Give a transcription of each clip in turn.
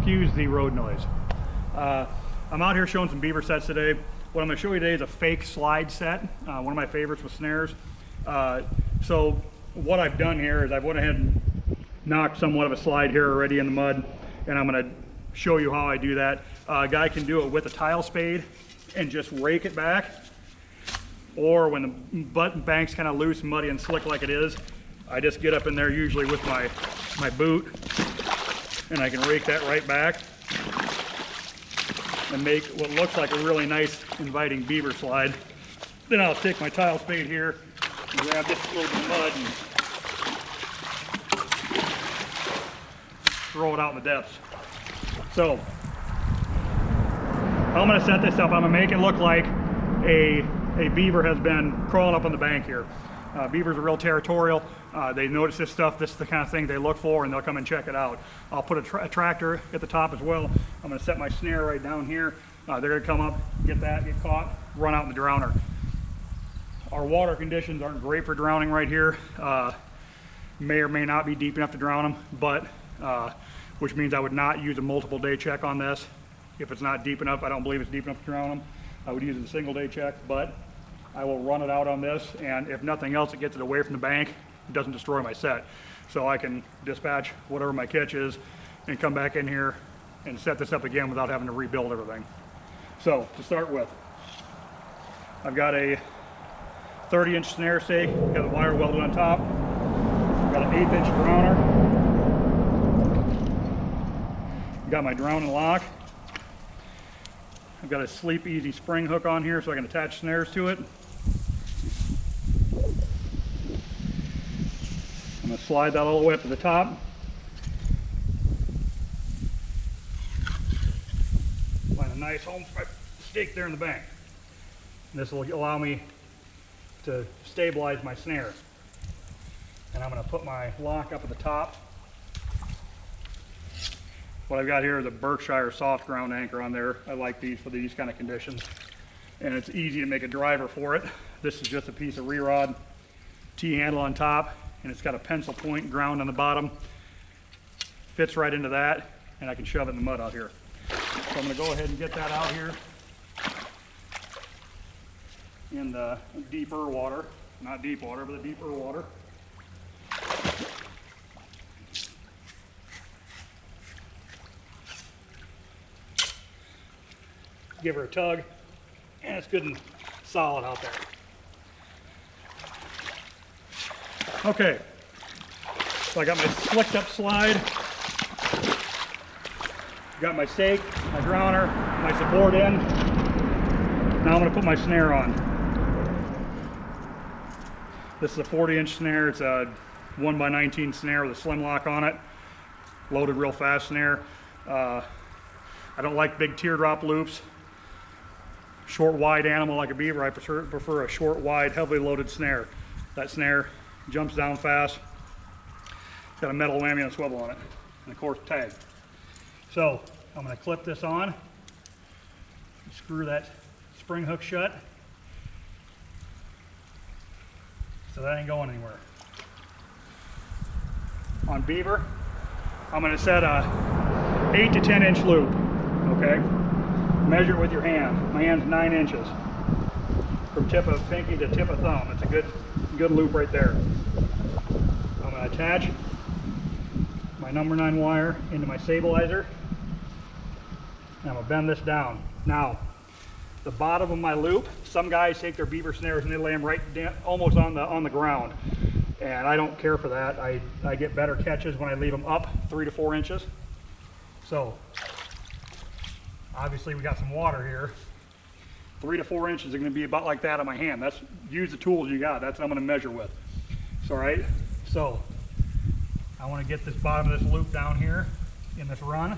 excuse the road noise. I'm out here showing some beaver sets today. What I'm going to show you today is a fake slide set, one of my favorites with snares. So what I've done here is I've went ahead and knocked somewhat of a slide here already in the mud, and I'm going to show you how I do that. A guy can do it with a tile spade and just rake it back, or when the bank's kind of loose, muddy, and slick like it is, I just get up in there usually with my boot, and I can rake that right back and make what looks like a really nice, inviting beaver slide. Then I'll take my tile spade here and grab just a little bit of mud and throw it out in the depths. So, I'm going to set this up. I'm going to make it look like a beaver has been crawling up on the bank here. Beavers are real territorial. They notice this stuff. This is the kind of thing they look for, and they'll come and check it out. I'll put a tractor at the top as well. I'm going to set my snare right down here. They're going to come up, get that, get caught, run out in the drowner. Our water conditions aren't great for drowning right here. May or may not be deep enough to drown them, but which means I would not use a multiple day check on this. If it's not deep enough, I don't believe it's deep enough to drown them, I would use a single day check, but I will run it out on this, and if nothing else, it gets it away from the bank. It doesn't destroy my set. So I can dispatch whatever my catch is and come back in here and set this up again without having to rebuild everything. So to start with, I've got a 30-inch snare stake, got the wire welded on top, got an 1/8-inch drowner, got my drowning lock, I've got a Sleep Easy spring hook on here so I can attach snares to it. I'm going to slide that all the way up to the top. Find a nice home stake there in the bank. And this will allow me to stabilize my snare. And I'm going to put my lock up at the top. What I've got here is a Berkshire soft ground anchor on there. I like these for these kind of conditions. And it's easy to make a driver for it. This is just a piece of re-rod, T-handle on top, and it's got a pencil point ground on the bottom. Fits right into that, and I can shove it in the mud out here. So I'm going to go ahead and get that out here in the deeper water. Not deep water, but the deeper water. Give her a tug, and it's good and solid out there. Okay, so I got my slicked up slide, got my stake, my drowner, my support in. Now I'm going to put my snare on. This is a 40-inch snare. It's a 1x19 snare with a slim lock on it. Loaded real fast snare. I don't like big teardrop loops. Short, wide animal like a beaver, I prefer a short, wide, heavily loaded snare. That snare jumps down fast. It's got a metal whammy and a swivel on it, and of course tag. So I'm going to clip this on, screw that spring hook shut, so that ain't going anywhere. On beaver, I'm going to set a 8 to 10 inch loop, okay? Measure with your hand. My hand's 9 inches. From tip of pinky to tip of thumb. It's a good loop right there. I'm going to attach my number 9 wire into my stabilizer. And I'm going to bend this down. Now, the bottom of my loop, some guys take their beaver snares and they lay them right down, almost on the ground. And I don't care for that. I get better catches when I leave them up 3 to 4 inches. So, obviously we got some water here. 3 to 4 inches are going to be about like that on my hand. That's, use the tools you got. That's what I'm going to measure with. So, all right. So I want to get this bottom of this loop down here in this run.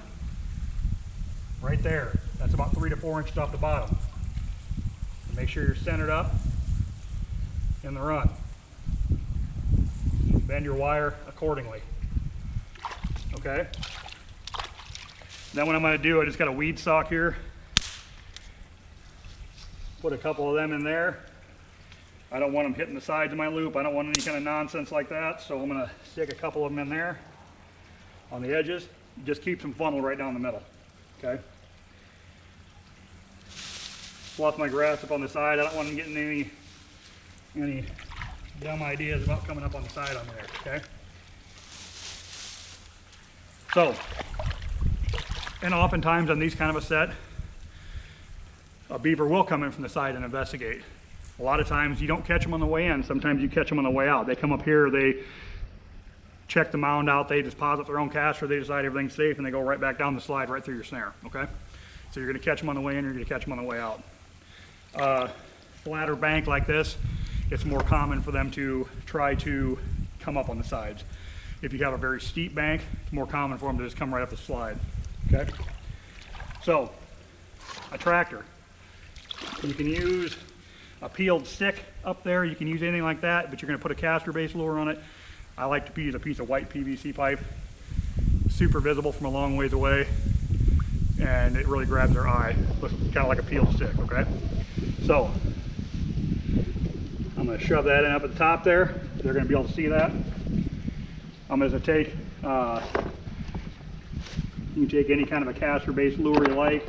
Right there. That's about 3 to 4 inches off the bottom. Make sure you're centered up in the run. Bend your wire accordingly. Okay. Then what I'm going to do, I just got a weed sock here. Put a couple of them in there. I don't want them hitting the sides of my loop. I don't want any kind of nonsense like that. So I'm going to stick a couple of them in there on the edges. just keeps them funneled right down the middle, okay? Lost my grass up on the side. I don't want them getting any dumb ideas about coming up on the side on there, okay? So, and oftentimes on these kind of a set, a beaver will come in from the side and investigate. A lot of times you don't catch them on the way in, sometimes you catch them on the way out. They come up here, they check the mound out, they deposit their own caster, they decide everything's safe, and they go right back down the slide right through your snare, okay? So you're gonna catch them on the way in, you're gonna catch them on the way out. Flatter bank like this, it's more common for them to try to come up on the sides. If you have a very steep bank, it's more common for them to just come right up the slide, okay? So, a tractor. You can use a peeled stick up there, you can use anything like that, but you're gonna put a caster-based lure on it. I like to use a piece of white PVC pipe, super visible from a long ways away, and it really grabs their eye. Looks kind of like a peeled stick, okay? So, I'm gonna shove that in up at the top there. They're gonna be able to see that. I'm gonna take, you can take any kind of a caster-based lure you like.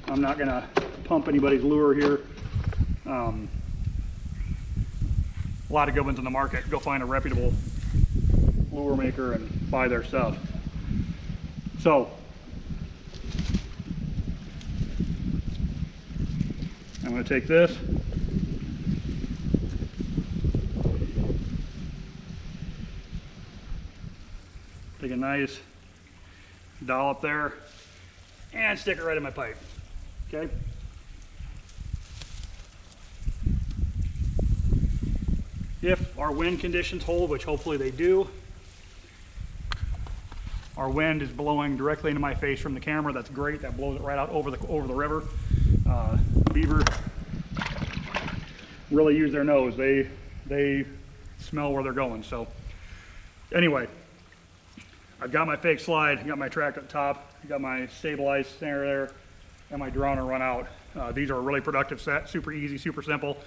I'm not gonna pump anybody's lure here. A lot of good ones in the market. Go find a reputable lure maker and buy their stuff. So, I'm going to take this, take a nice dollop there, and stick it right in my pipe, okay? If our wind conditions hold, which hopefully they do, our wind is blowing directly into my face from the camera. That's great. That blows it right out over the river. Beaver really use their nose. They smell where they're going. So anyway, I've got my fake slide, I've got my track at the top, I've got my stabilized snare there, and my drowner run out. These are a really productive set, super easy, super simple.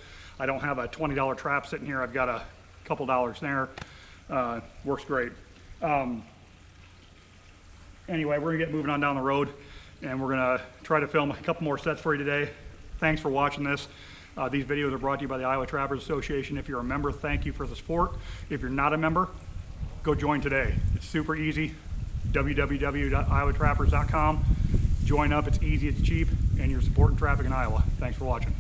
I don't have a $20 trap sitting here. I've got a couple dollar snare. Works great. Anyway, we're gonna get moving on down the road, and we're gonna try to film a couple more sets for you today. Thanks for watching this. These videos are brought to you by the Iowa Trappers Association. If you're a member, thank you for the support. If you're not a member, go join today. It's super easy. www.iowatrappers.com. Join up, it's easy, it's cheap, and you're supporting traffic in Iowa. Thanks for watching.